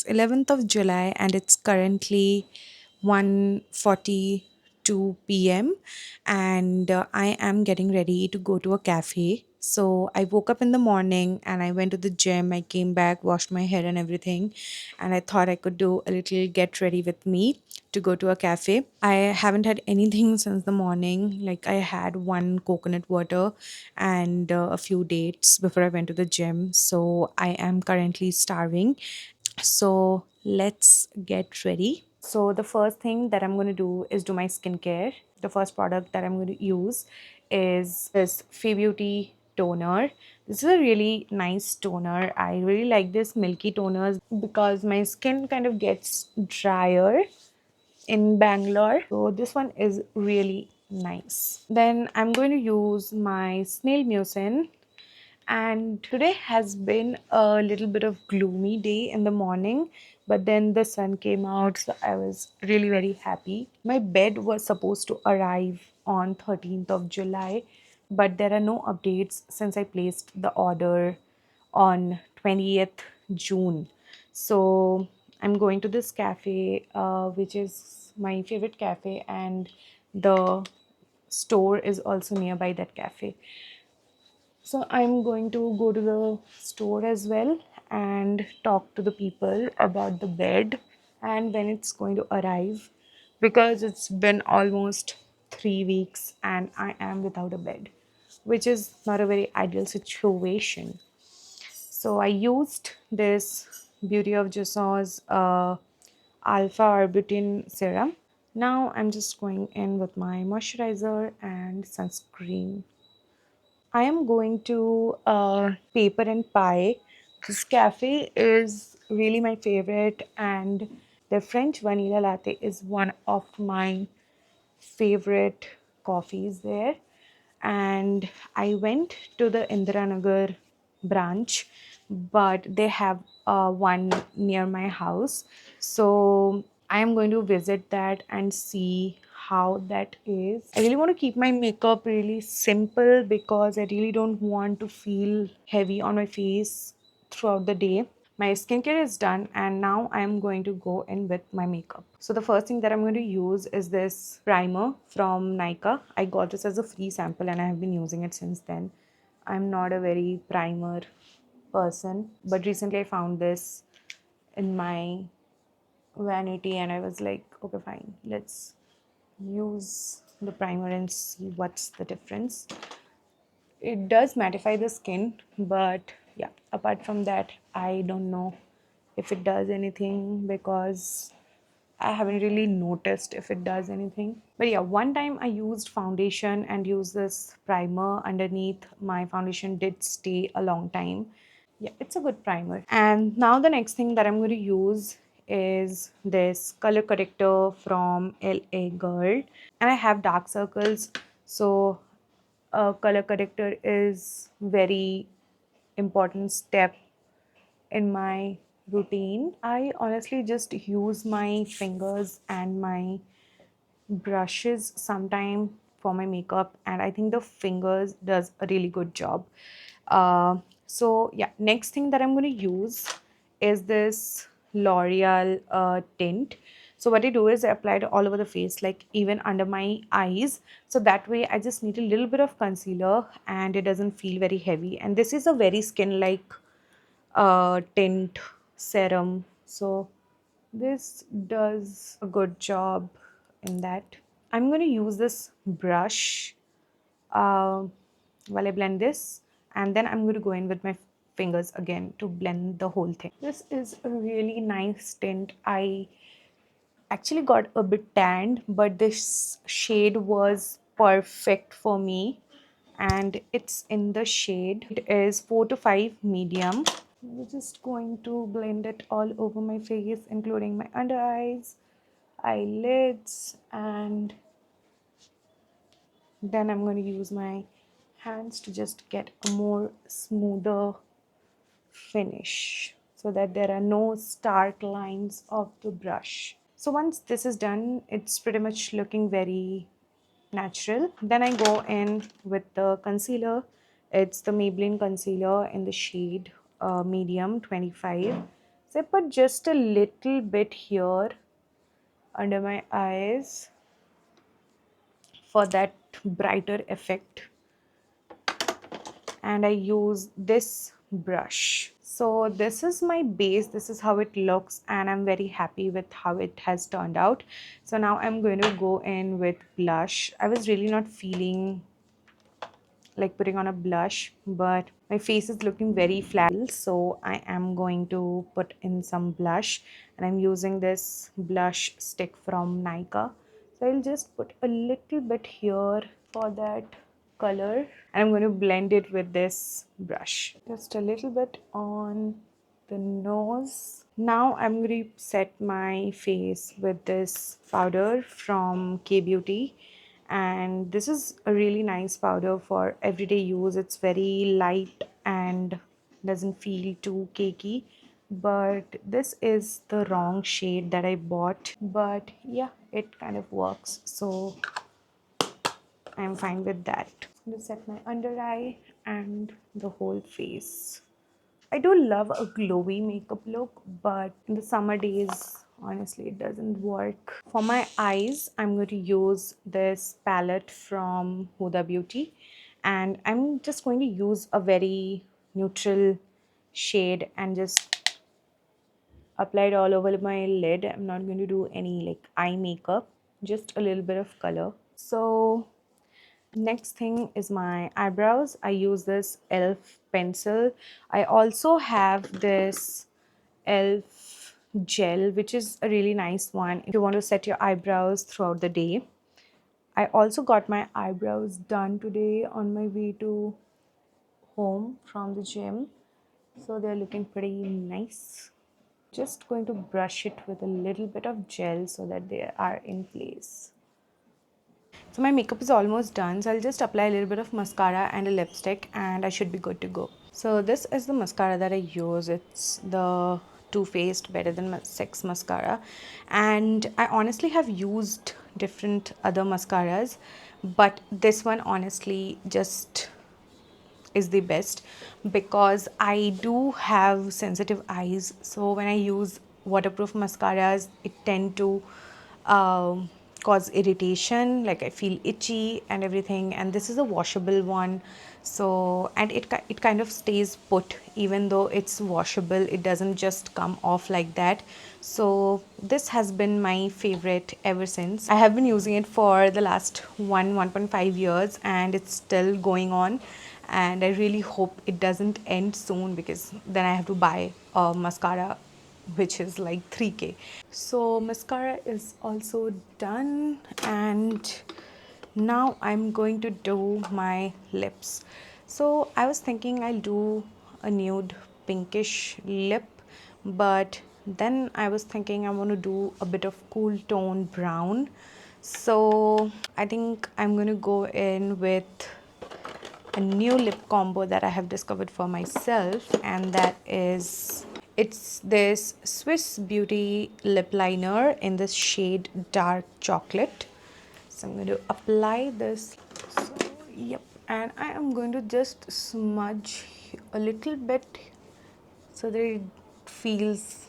11th of July and it's currently 1:42 p.m. and I am getting ready to go to a cafe. So I woke up in the morning and I went to the gym. I came back, washed my hair and everything, and I thought I could do a little get ready with me to go to a cafe. I haven't had anything since the morning. Like I had one coconut water and a few dates before I went to the gym. So I am currently starving. So let's get ready. So the first thing that I'm going to do is do my skincare. The first product that I'm going to use is this Fee Beauty toner. This is a really nice toner. I really like this milky toners because my skin kind of gets drier in Bangalore. So this one is really nice. Then I'm going to use my snail mucin, and today has been a little bit of gloomy day in the morning, but then the sun came out, so I was really very happy. My bed was supposed to arrive on 13th of July, but there are no updates since I placed the order on 20th June. So I'm going to this cafe, which is my favorite cafe, and the store is also nearby that cafe. So I'm going to go to the store as well and talk to the people about the bed and when it's going to arrive, because it's been almost 3 weeks and I am without a bed, which is not a very ideal situation. So I used this Beauty of Joseon's Alpha Arbutin serum. Now I'm just going in with my moisturizer and sunscreen. I am going to Paper and Pie. This cafe is really my favorite, and their French vanilla latte is one of my favorite coffees there. And I went to the Indiranagar branch, but they have one near my house. So I am going to visit that and see how that is. I really want to keep my makeup really simple because I really don't want to feel heavy on my face throughout the day. My skincare is done and now I'm going to go in with my makeup. So the first thing that I'm going to use is this primer from Nykaa. I got this as a free sample and I have been using it since then. I'm not a very primer person, but recently I found this in my vanity and I was like, okay, fine, let's use the primer and see what's the difference. It does mattify the skin, but yeah, apart from that, I don't know if it does anything because I haven't really noticed if it does anything. But yeah, one time I used foundation and used this primer underneath. My foundation did stay a long time. Yeah, it's a good primer. And now the next thing that I'm going to use is this color corrector from LA Girl. And I have dark circles, so a color corrector is very important step in my routine. I honestly just use my fingers and my brushes sometime for my makeup, and I think the fingers does a really good job. So yeah, next thing that I'm going to use is this L'Oreal tint. So what I do is I apply it all over the face, like even under my eyes, so that way I just need a little bit of concealer and it doesn't feel very heavy. And this is a very skin like tint serum, so this does a good job in that. I'm going to use this brush uh, while I blend this, and then I'm going to go in with my fingers again to blend the whole thing. This is a really nice tint. I actually got a bit tanned, but this shade was perfect for me, and it's in the shade. It is 4 to 5 medium. I'm just going to blend it all over my face, including my under eyes, eyelids, and then I'm going to use my hands to just get a more smoother finish so that there are no stark lines of the brush. So once this is done, it's pretty much looking very natural. Then I go in with the concealer. It's the Maybelline concealer in the shade medium 25. So I put just a little bit here under my eyes for that brighter effect, and I use this brush. So this is my base, this is how it looks, and I'm very happy with how it has turned out. So now I'm going to go in with blush. I was really not feeling like putting on a blush, but my face is looking very flat, so I am going to put in some blush, and I'm using this blush stick from Nika. So I'll just put a little bit here for that color, and I'm going to blend it with this brush, just a little bit on the nose. Now I'm going to set my face with this powder from K Beauty, and this is a really nice powder for everyday use. It's very light and doesn't feel too cakey, but this is the wrong shade that I bought, but yeah, it kind of works, so I'm fine with that. I'm going to set my under eye and the whole face. I do love a glowy makeup look, but in the summer days, honestly, it doesn't work. For my eyes, I'm going to use this palette from Huda Beauty, and I'm just going to use a very neutral shade and just apply it all over my lid. I'm not going to do any like eye makeup, just a little bit of color. So next thing is my eyebrows. I use this elf pencil. I also have this elf gel, which is a really nice one if you want to set your eyebrows throughout the day. I also got my eyebrows done today on my way to home from the gym, so they're looking pretty nice. Just going to brush it with a little bit of gel so that they are in place. So my makeup is almost done, so I'll just apply a little bit of mascara and a lipstick and I should be good to go. So this is the mascara that I use. It's the Too Faced Better Than Sex mascara, and I honestly have used different other mascaras, but this one honestly just is the best because I do have sensitive eyes. So when I use waterproof mascaras, it tend to cause irritation, like I feel itchy and everything, and this is a washable one, so and it kind of stays put. Even though it's washable, it doesn't just come off like that. So this has been my favorite ever since. I have been using it for the last 1.5 years and it's still going on, and I really hope it doesn't end soon because then I have to buy a mascara which is like 3K. So mascara is also done, and now I'm going to do my lips. So I was thinking I'll do a nude pinkish lip, but then I was thinking I want to do a bit of cool tone brown. So I think I'm going to go in with a new lip combo that I have discovered for myself, and that is, it's this Swiss Beauty lip liner in this shade dark chocolate. So I'm going to apply this. So yep, and I am going to just smudge a little bit so that it feels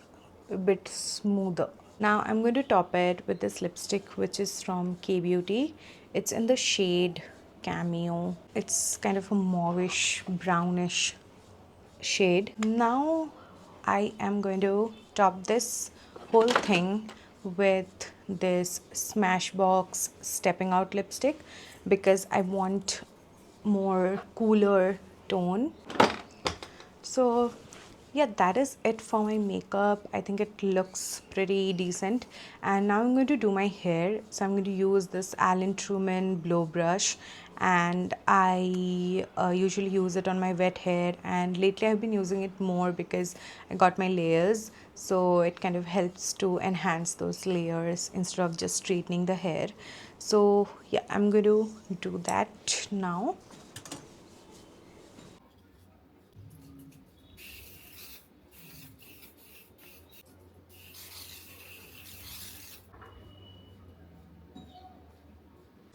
a bit smoother. Now I'm going to top it with this lipstick which is from K Beauty. It's in the shade Cameo. It's kind of a mauvish brownish shade. Now I am going to top this whole thing with this Smashbox Stepping Out lipstick because I want more cooler tone. So yeah, that is it for my makeup. I think it looks pretty decent, and now I'm going to do my hair. So I'm going to use this Alan Truman blow brush, and I usually use it on my wet hair, and lately I've been using it more because I got my layers, so it kind of helps to enhance those layers instead of just straightening the hair. So yeah, I'm going to do that now.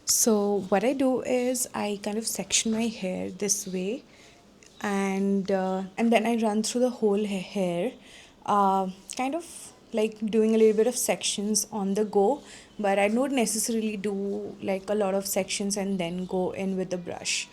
So what I do is I kind of section my hair this way, and then I run through the whole hair. it's kind of like doing a little bit of sections on the go, but I don't necessarily do like a lot of sections and then go in with the brush.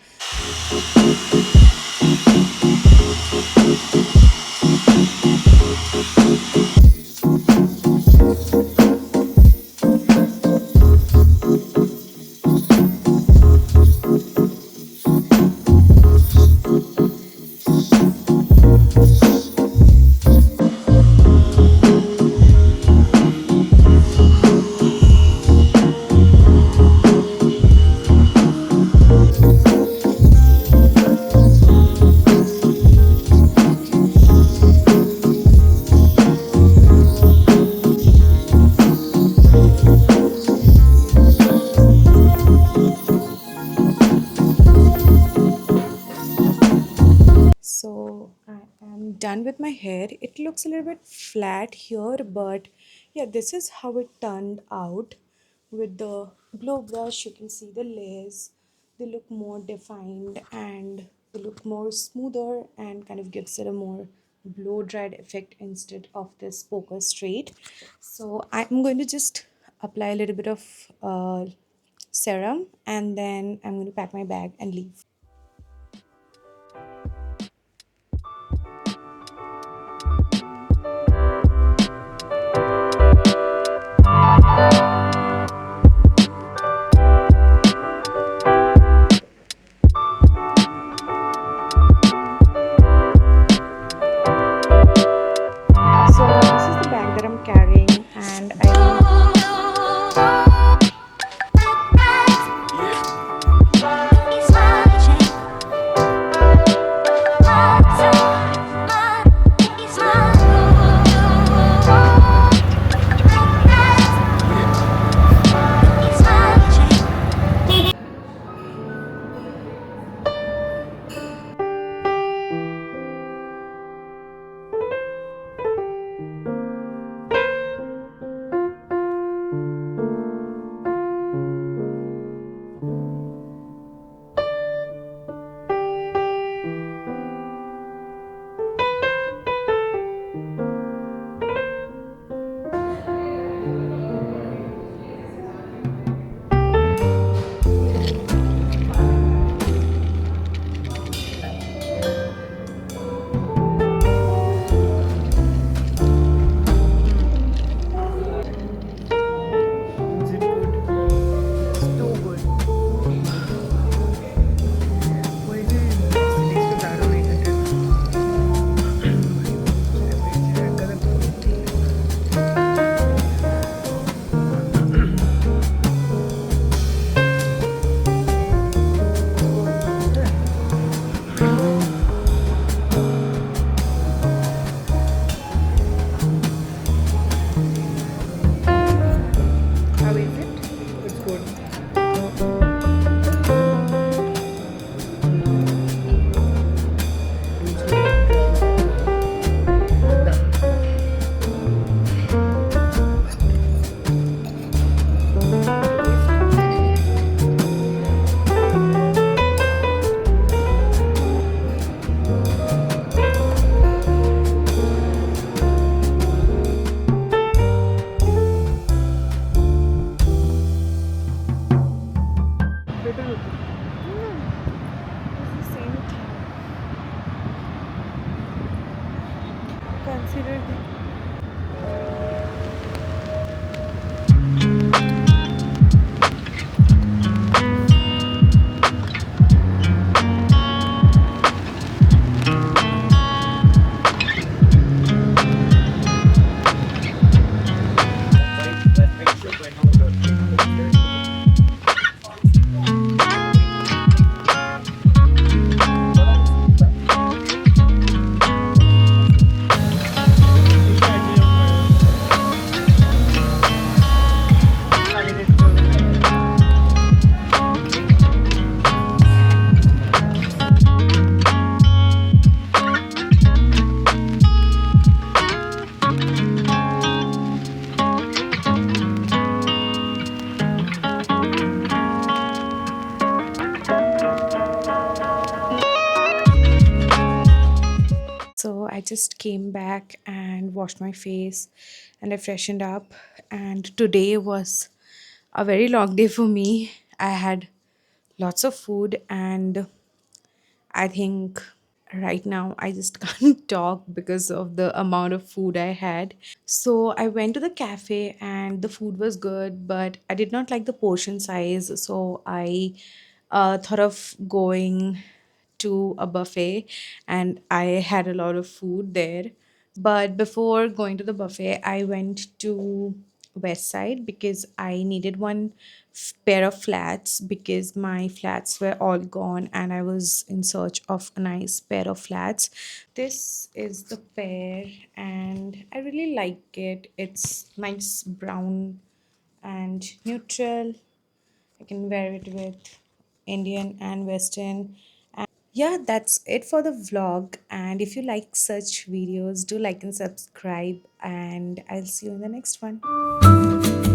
So I am done with my hair. It looks a little bit flat here, but yeah, this is how it turned out. With the blow brush, you can see the layers. They look more defined and they look more smoother and kind of gives it a more blow dried effect instead of this poker straight. So I'm going to just apply a little bit of serum and then I'm going to pack my bag and leave. So this is the bag that I'm carrying, and how is it? It's good. Better look. It's the same thing. Consider the So I just came back and and washed my face and I freshened up. And today was a very long day for me. I had lots of food, and I think right now I just can't talk because of the amount of food I had. So I went to the cafe and the food was good, but I did not like the portion size. So I thought of going to a buffet, and I had a lot of food there. But before going to the buffet, I went to West Side because I needed one pair of flats because my flats were all gone and I was in search of a nice pair of flats. This is the pair and I really like it. It's nice brown and neutral. I can wear it with Indian and Western. Yeah, that's it for the vlog. And if you like such videos, do like and subscribe. And I'll see you in the next one.